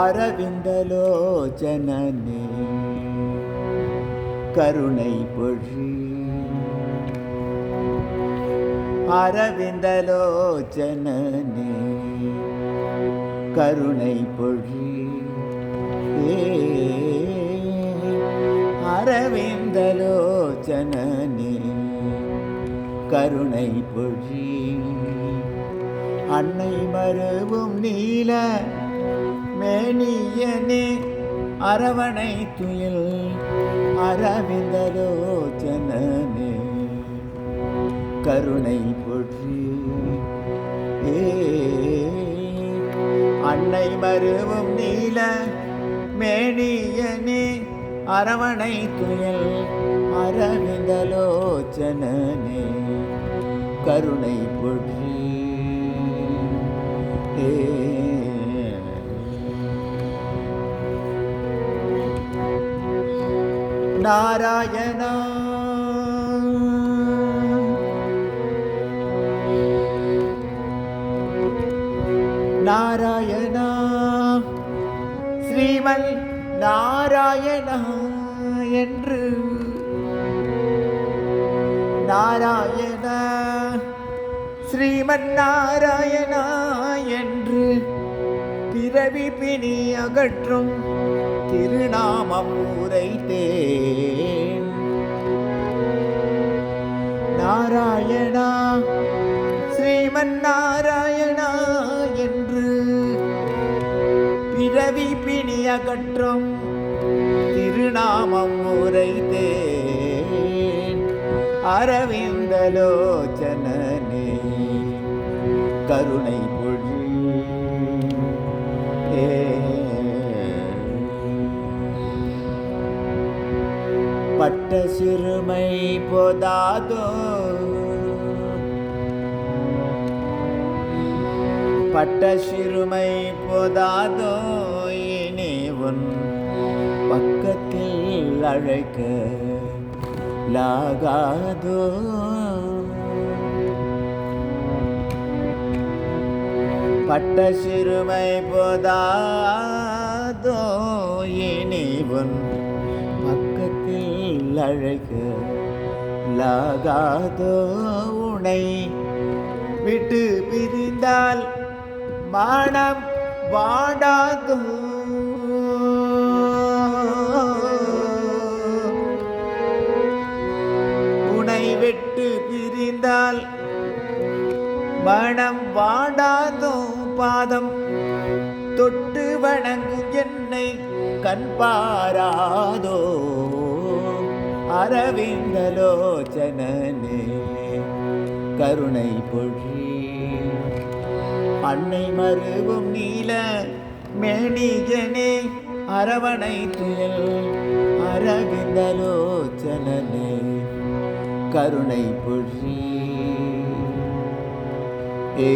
அரவிந்தலோச்சனனே கருணை பொழி. அரவிந்தலோச்சனனே கருணை பொழி. அரவிந்தலோச்சனனே கருணை பொழி. அன்னை மருவும் நீல மேனியனே அரவணை துயில். அரவிந்தலோச்சனனே கருணை பொழி. அன்னை மருவும் நீல மேனியனே அரவணை துயில். அரவிந்தலோச்சனனே கருணை பொழி. நாராயணா நாராயணா ஸ்ரீமன் நாராயணா என்று. நாராயணா ஸ்ரீமன் நாராயணா என்று பிறவி பிணி அகற்றும் திருநாமம் உரைத்தேன். நாராயணா ஸ்ரீமன் நாராயணா என்று பிறவி பிணி அகற்றும் திருநாமம் உரைத்தேன். அரவிந்தலோச்சனனே கருணை பொழி. பட்ட சிறுமை போதாதோ பட்ட சிறுமை போதாதோ இனி உன் பக்கத்தில் அழைக்க லாகாதோ. பட்ட சிறுமை போதாதோ இனி உன் பக்கத்தில் அழைக்க லாகாதோ. உனை விட்டு பிரிந்தால் மனம் வாடாதோ. உனை விட்டு பிரிந்தால் மனம் வாடாதோ. பாதம் தொட்டு வணங்கும் என்னை கண் பாராதோ. அரவிந்தலோச்சனனே கருணை பொழி. அன்னை மருவும் நீல மேனியனே அரவணை துயில். அரவிந்தலோச்சனனே கருணை பொழி. ஏ